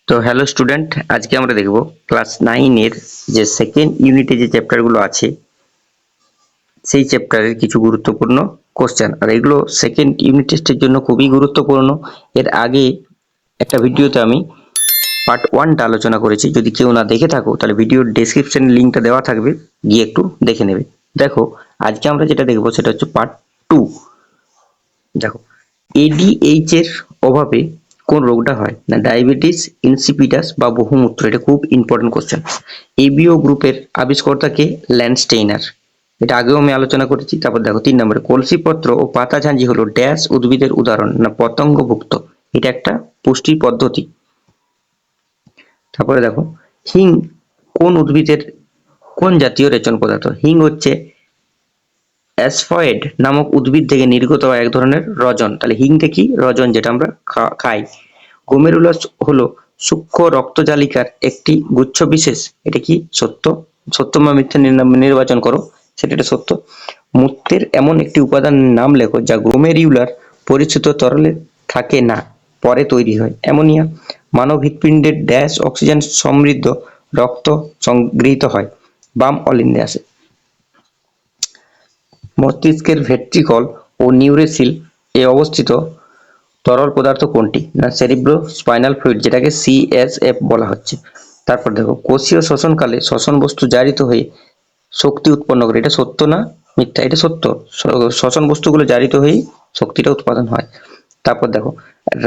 তো hello student, আজকে আমরা দেখব ক্লাস 9 এর যে সেকেন্ড ইউনিটে যে চ্যাপ্টারগুলো আছে সেই চ্যাপ্টারের কিছু গুরুত্বপূর্ণ কোশ্চেন। আর এগুলো সেকেন্ড ইউনিট টেস্টের জন্য খুবই গুরুত্বপূর্ণ। এর আগে একটা ভিডিওতে আমি পার্ট 1টা আলোচনা করেছি। যদি কেউ না দেখে থাকো তাহলে ভিডিওর ডেসক্রিপশনে লিঙ্কটা দেওয়া থাকবে, গিয়ে একটু দেখে নেবে। দেখো, আজকে আমরা যেটা দেখবো সেটা হচ্ছে পার্ট 2। দেখো, এডিএইচ এর অভাবে কোন রোগটা হয়? না ডায়াবেটিস ইনসিপিটাস বা বহুমূত্র। এটা খুব ইম্পর্টেন্ট কোশ্চেন। এবিও গ্রুপের আবিষ্কর্তাকে ল্যান্ডস্টেইনার, এটা আগেও আমি আলোচনা করেছি। তারপর দেখো 3 নম্বরে কলসিপত্র ও পাতা ঝাঁঝি হলো ড্যাশ উদ্ভিদের উদাহরণ? না পতঙ্গভুক্ত। এটা একটা পুষ্টি পদ্ধতি। তারপরে দেখো, হিং কোন উদ্ভিদের কোন জাতীয় রেচন পদার্থ? হিং হচ্ছে অ্যাসফয়েড নামক উদ্ভিদ থেকে নির্গত এক ধরনের রজন। তাহলে হিংটা কি? রজন, যেটা আমরা খাই। গ্লোমেরুলাস হলো সূক্ষ্ম রক্তজালিকার একটি গুচ্ছ বিশেষ। এটা কি সত্য? সত্য বা মিথ্যা নির্বাচন করো, সেটা এটা সত্য। মূত্রের এমন একটি উপাদানের নাম লেখো যা গ্লোমেরিউলার পরিচিত তরলে থাকে না, পরে তৈরি হয়। অ্যামোনিয়া। মানব হৃৎপিণ্ডের ড্যাশ অক্সিজেন সমৃদ্ধ রক্ত সংগৃহীত হয়? বাম অল ইন্ডিয়াসে। মস্তিষ্কের ভেন্ট্রিকল ও নিউরেসিল এ অবস্থিত তরল পদার্থ কোনটি? না সেরিব্রো স্পাইনাল ফ্লুইড, যেটাকে সিএসএফ বলা হচ্ছে। তারপর দেখো, কোষীয় শ্বসনকালে শ্বসন বস্তু জারিত হয়ে শক্তি উৎপন্ন করে। এটা সত্য না মিথ্যা? এটা সত্য। শ্বসন বস্তুগুলো জারিত হয়েই শক্তিটা উৎপাদন হয়। তারপর দেখো,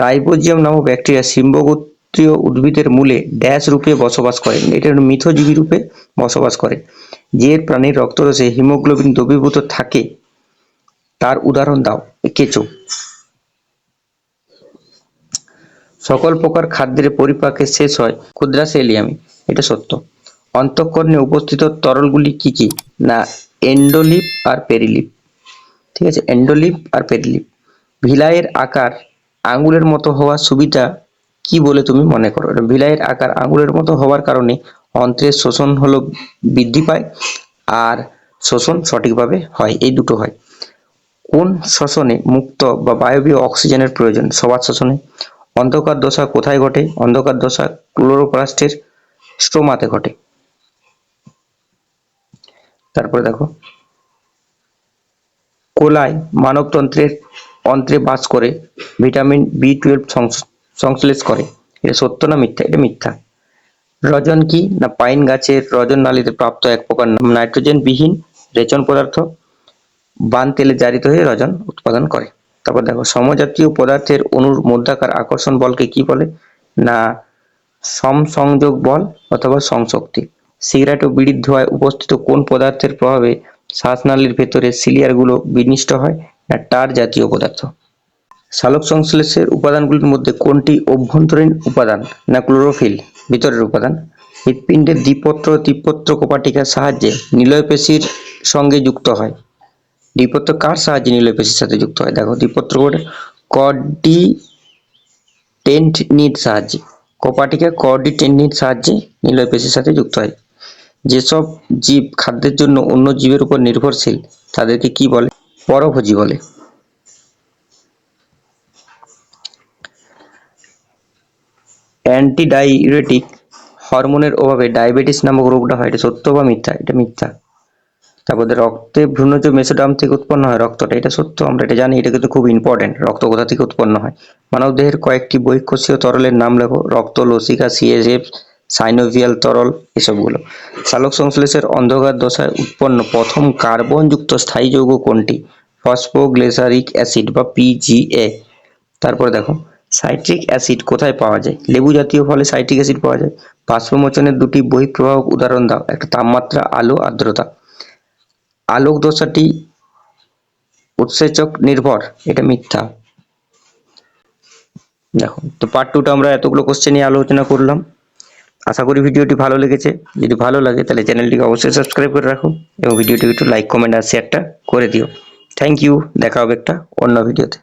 রাইবোজিয়াম নামক ব্যাকটেরিয়া সিম্বগোত্রীয় উদ্ভিদের মূলে ড্যাশ রূপে বসবাস করে? এটা মিথজীবী রূপে বসবাস করে। যে প্রাণীর রক্তরসে হিমোগ্লোবিন দ্রবীভূত থাকে তার উদাহরণ দাও? কেঁচো। সকল প্রকার খাদ্যের পরিপাকে শেষ হয় ক্ষুদ্রাশয়লিয়ামে। এটা সত্য। অন্তঃকর্ণে উপস্থিত তরলগুলি কি কি? না এন্ডোলিপ আর পেরিলিপ। ঠিক আছে, এন্ডোলিপ আর পেরিলিপ। ভিলাইয়ের আকার আঙুলের মতো হওয়ার সুবিধা কি বলে তুমি মনে করো? ভিলাইয়ের আকার আঙুলের মতো হওয়ার কারণে অন্ত্রের শোষণ হলো বৃদ্ধি পায় আর শোষণ সঠিকভাবে হয়। এই দুটো হয়। কোন শ্বসনে মুক্ত বা বায়বীয় অক্সিজেনের প্রয়োজন? সবার শ্বসনে। অন্ধকার দশা কোথায় ঘটে? অন্ধকার দশা ক্লোরোপ্লাস্টের স্ট্রোমাতে ঘটে। তারপরে দেখো, কোলাই মানবতন্ত্রের অন্ত্রে বাস করে ভিটামিন বি12 সংশ্লেষ করে। এটা সত্য না মিথ্যা? এটা মিথ্যা। রজন কি? না পাইন গাছের রজন নালীতে প্রাপ্ত এক প্রকার নাইট্রোজেন বিহীন রেচন পদার্থ, বান তেলে জারিত হয়ে রজন উৎপাদন করে। তারপর দেখো, সমজাতীয় পদার্থের অণুর মধ্যাকার আকর্ষণ বলকে কি বলে? না সমসংযোগ বল অথবা সংশক্তি। সিগারেট ও বিড়ির ধোঁয়ায় উপস্থিত কোন পদার্থের প্রভাবে শ্বাসনালীর ভেতরে সিলিয়ারগুলো বিনষ্ট হয়? না টার জাতীয় পদার্থ। সালোক সংশ্লেষের উপাদানগুলির মধ্যে কোনটি অভ্যন্তরীণ উপাদান? না ক্লোরোফিল, ভিতরের উপাদান। হৃৎপিণ্ডের দ্বিপত্র ত্রিপত্র কপাটিকার সাহায্যে নিলয় পেশির সঙ্গে যুক্ত হয়। দ্বিপত্র কার সাহায্যে নিলয় পেশির সাথে যুক্ত হয়? দেখো, দ্বিপত্র কর্ডিটেন্ডনির সাহায্যে। কপাটিকা কর্ডিটেন্ডনির সাহায্যে নিলয় পেশির সাথে যুক্ত হয়। যেসব জীব খাদ্যের জন্য অন্য জীবের উপর নির্ভরশীল তাদেরকে কি বলে? পরভোজী বলে। অ্যান্টিডাইউরেটিক হরমোনের অভাবে ডায়াবেটিস নামক রোগটা হয়? এটা সত্য বা মিথ্যা? এটা মিথ্যা। তারপরে রক্তে ভ্রূণজ মেসোডার্ম থেকে উৎপন্ন হয় রক্তটা? এটা সত্য, আমরা এটা জানি। এটা কিন্তু খুব ইম্পর্টেন্ট, রক্ত কোথা থেকে উৎপন্ন হয়। মানবদেহের কয়েকটি বহিঃকোষীয় তরলের নাম লেখো? রক্ত, লসিকা, সিএসএফ, সাইনোভিয়াল তরল, এসবগুলো। সালোক সংশ্লেষের অন্ধকার দশায় উৎপন্ন প্রথম কার্বনযুক্ত স্থায়ী যৌগ কোনটি? ফসফোগ্লিসারিক অ্যাসিড বা পিজিএ। তারপরে দেখো, সাইট্রিক অ্যাসিড কোথায় পাওয়া যায়? লেবু জাতীয় ফলে সাইট্রিক অ্যাসিড পাওয়া যায়। বাষ্পমোচনের দুটি বহিঃপ্রবাহক উদাহরণ দাও? একটা তাপমাত্রা, আলো, আর্দ্রতা। আলোক দশাটি উৎসেচক নির্ভর? এটা মিথ্যা। দেখো, তো পার্ট 2টা আমরা এতগুলো কোশ্চেন নিয়ে আলোচনা করলাম। আশা করি ভিডিওটি ভালো লেগেছে। যদি ভালো লাগে তাহলে চ্যানেলটিকে অবশ্যই সাবস্ক্রাইব করে রাখো এবং ভিডিওটিকে একটু লাইক, কমেন্ট আর শেয়ারটা করে দিও। Thank you. দেখা হবে একটা অন্য ভিডিওতে।